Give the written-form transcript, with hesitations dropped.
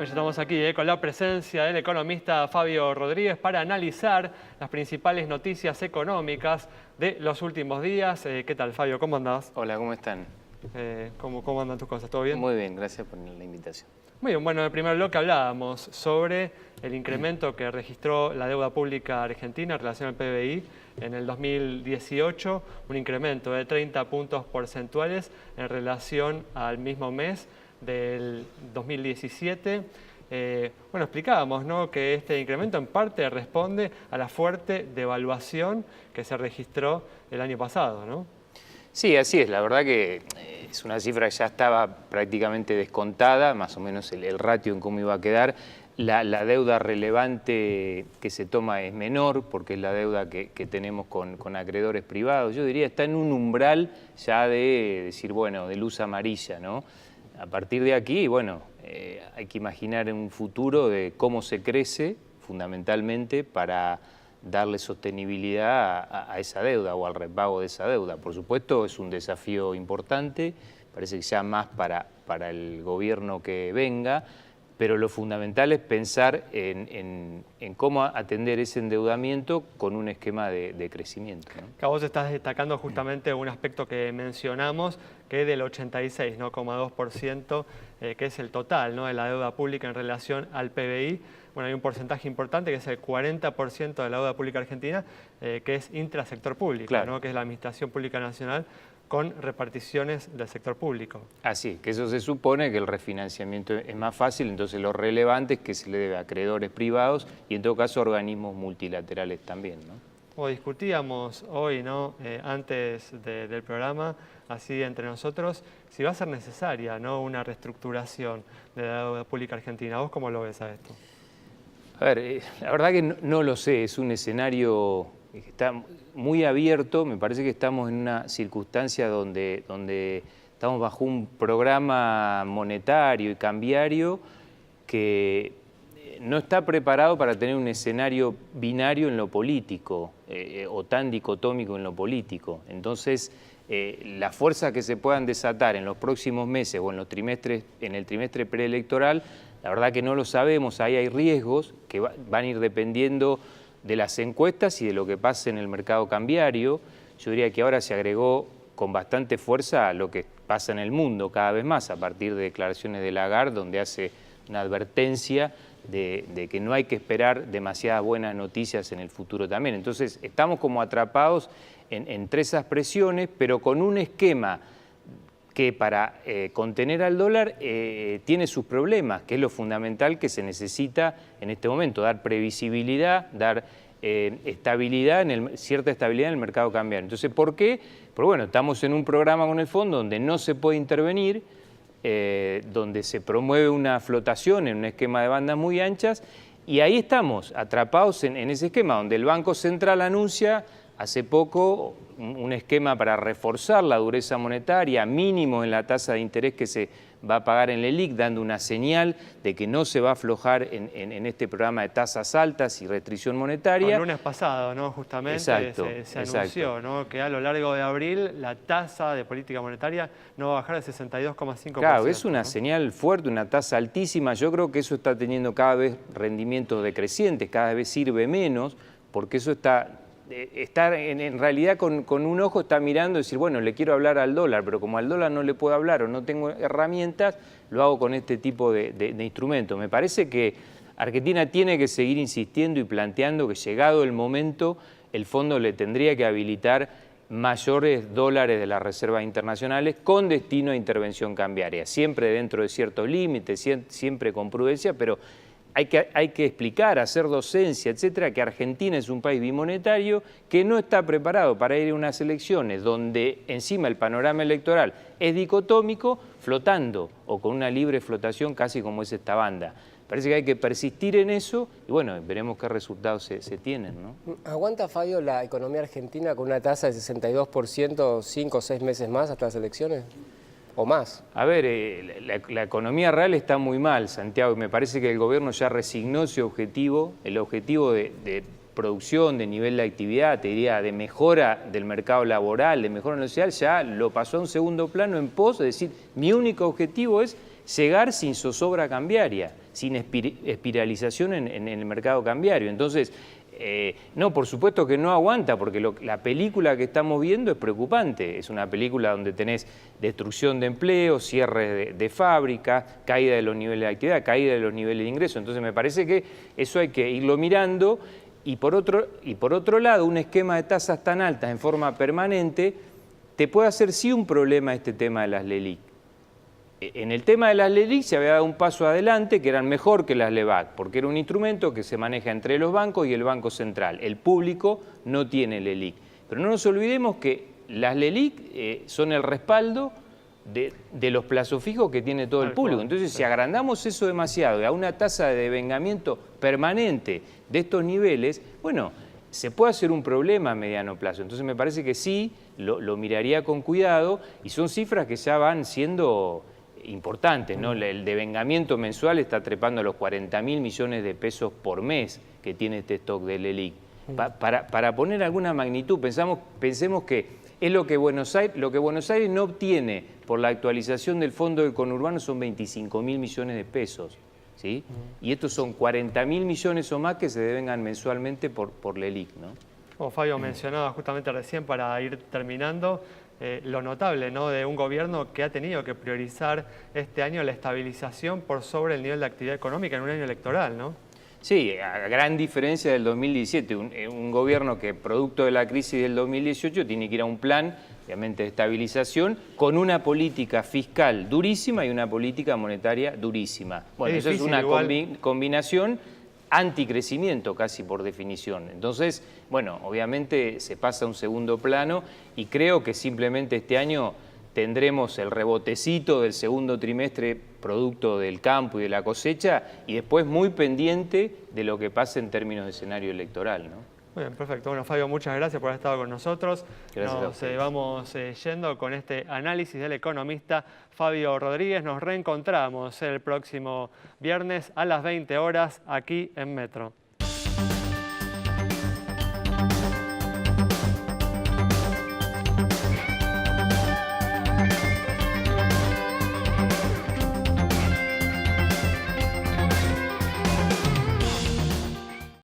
Bueno, ya estamos aquí con la presencia del economista Fabio Rodríguez para analizar las principales noticias económicas de los últimos días. ¿Qué tal, Fabio? ¿Cómo andás? Hola, ¿cómo están? ¿Cómo andan tus cosas? ¿Todo bien? Muy bien, gracias por la invitación. Muy bien, bueno, en el primer bloque hablábamos sobre el incremento que registró la deuda pública argentina en relación al PBI en el 2018, un incremento de 30 puntos porcentuales en relación al mismo mes del 2017. Bueno, explicábamos, ¿no?, que este incremento en parte responde a la fuerte devaluación que se registró el año pasado, ¿no? Sí, así es. La verdad que es una cifra que ya estaba prácticamente descontada, más o menos el ratio en cómo iba a quedar. La deuda relevante que se toma es menor, porque es la deuda que tenemos con acreedores privados. Yo diría, está en un umbral ya de decir, bueno, de luz amarilla, ¿no? A partir de aquí, bueno, hay que imaginar un futuro de cómo se crece, fundamentalmente, para darle sostenibilidad a esa deuda o al repago de esa deuda. Por supuesto, es un desafío importante, parece que ya más para el gobierno que venga, pero lo fundamental es pensar en cómo atender ese endeudamiento con un esquema de crecimiento, ¿no? Que vos estás destacando justamente un aspecto que mencionamos, que es del 86,2%, que es el total, ¿no?, de la deuda pública en relación al PBI. Bueno, hay un porcentaje importante que es el 40% de la deuda pública argentina, que es intrasector público, Claro. ¿no?, que es la Administración Pública Nacional con reparticiones del sector público. Así, que eso se supone que el refinanciamiento es más fácil, entonces lo relevante es que se le debe a acreedores privados y en todo caso a organismos multilaterales también, ¿no? O discutíamos hoy, ¿no?, antes del programa, así entre nosotros, si va a ser necesaria, ¿no?, una reestructuración de la deuda pública argentina. ¿Vos cómo lo ves a esto? A ver, la verdad que no lo sé, es un escenario que está muy abierto. Me parece que estamos en una circunstancia donde estamos bajo un programa monetario y cambiario que no está preparado para tener un escenario binario en lo político o tan dicotómico en lo político. Entonces, las fuerzas que se puedan desatar en los próximos meses o en el trimestre preelectoral, la verdad que no lo sabemos. Ahí hay riesgos que van a ir dependiendo de las encuestas y de lo que pase en el mercado cambiario. Yo diría que ahora se agregó con bastante fuerza a lo que pasa en el mundo cada vez más, a partir de declaraciones de Lagarde, donde hace una advertencia de que no hay que esperar demasiadas buenas noticias en el futuro también. Entonces, estamos como atrapados entre esas presiones, pero con un esquema que para contener al dólar tiene sus problemas, que es lo fundamental que se necesita en este momento, dar previsibilidad, dar cierta estabilidad en el mercado cambiario. Entonces, ¿por qué? Porque bueno, estamos en un programa con el fondo donde no se puede intervenir, donde se promueve una flotación en un esquema de bandas muy anchas, y ahí estamos atrapados en ese esquema, donde el Banco Central anuncia hace poco un esquema para reforzar la dureza monetaria, mínimo en la tasa de interés que se va a pagar en el ELIC, dando una señal de que no se va a aflojar en este programa de tasas altas y restricción monetaria. El lunes pasado, ¿no?, justamente se anunció, ¿no?, que a lo largo de abril la tasa de política monetaria no va a bajar de 62,5%. Claro, es una ¿no?, señal fuerte, una tasa altísima. Yo creo que eso está teniendo cada vez rendimientos decrecientes, cada vez sirve menos, porque eso está en realidad con un ojo está mirando y decir, bueno, le quiero hablar al dólar, pero como al dólar no le puedo hablar o no tengo herramientas, lo hago con este tipo de instrumentos. Me parece que Argentina tiene que seguir insistiendo y planteando que llegado el momento, el fondo le tendría que habilitar mayores dólares de las reservas internacionales con destino a intervención cambiaria, siempre dentro de ciertos límites, siempre con prudencia, pero hay que explicar, hacer docencia, etcétera, que Argentina es un país bimonetario que no está preparado para ir a unas elecciones donde encima el panorama electoral es dicotómico, flotando o con una libre flotación casi como es esta banda. Parece que hay que persistir en eso y bueno, veremos qué resultados se tienen, ¿no? ¿Aguanta, Fabio, la economía argentina con una tasa de 62% 5 o 6 meses más hasta las elecciones? ¿O más? A ver, la economía real está muy mal, Santiago, y me parece que el gobierno ya resignó ese objetivo, el objetivo de producción, de nivel de actividad, te diría, de mejora del mercado laboral, de mejora social, ya lo pasó a un segundo plano en pos, es decir, mi único objetivo es llegar sin zozobra cambiaria, sin espiralización en el mercado cambiario. Entonces, no, por supuesto que no aguanta, porque la película que estamos viendo es preocupante. Es una película donde tenés destrucción de empleo, cierre de fábricas, caída de los niveles de actividad, caída de los niveles de ingreso. Entonces me parece que eso hay que irlo mirando. Y por otro lado, un esquema de tasas tan altas en forma permanente te puede hacer sí un problema este tema de las LELIQ. En el tema de las LELIQ se había dado un paso adelante que eran mejor que las LEBAC, porque era un instrumento que se maneja entre los bancos y el Banco Central. El público no tiene LELIQ. Pero no nos olvidemos que las LELIQ son el respaldo de los plazos fijos que tiene todo el público. Entonces, si agrandamos eso demasiado y a una tasa de devengamiento permanente de estos niveles, bueno, se puede hacer un problema a mediano plazo. Entonces, me parece que sí, lo miraría con cuidado y son cifras que ya van siendo importantes, ¿no? El devengamiento mensual está trepando a los 40.000 millones de pesos por mes que tiene este stock de LELIQ. Para poner alguna magnitud, pensemos que es lo que Buenos Aires no obtiene por la actualización del fondo del conurbano son 25.000 millones de pesos, ¿sí? Y estos son 40.000 millones o más que se devengan mensualmente por LELIQ, ¿no? Como Fabio mencionaba justamente recién para ir terminando, lo notable, ¿no?, de un gobierno que ha tenido que priorizar este año la estabilización por sobre el nivel de actividad económica en un año electoral, ¿no? Sí, a gran diferencia del 2017, un gobierno que producto de la crisis del 2018 tiene que ir a un plan, obviamente, de estabilización con una política fiscal durísima y una política monetaria durísima. Bueno, eso es una combinación anticrecimiento casi por definición. Entonces, bueno, obviamente se pasa a un segundo plano y creo que simplemente este año tendremos el rebotecito del segundo trimestre producto del campo y de la cosecha y después muy pendiente de lo que pase en términos de escenario electoral, ¿no? Muy bien, perfecto. Bueno, Fabio, muchas gracias por haber estado con nosotros. Gracias. Nos vamos yendo con este análisis del economista Fabio Rodríguez. Nos reencontramos el próximo viernes a las 20 horas aquí en Metro.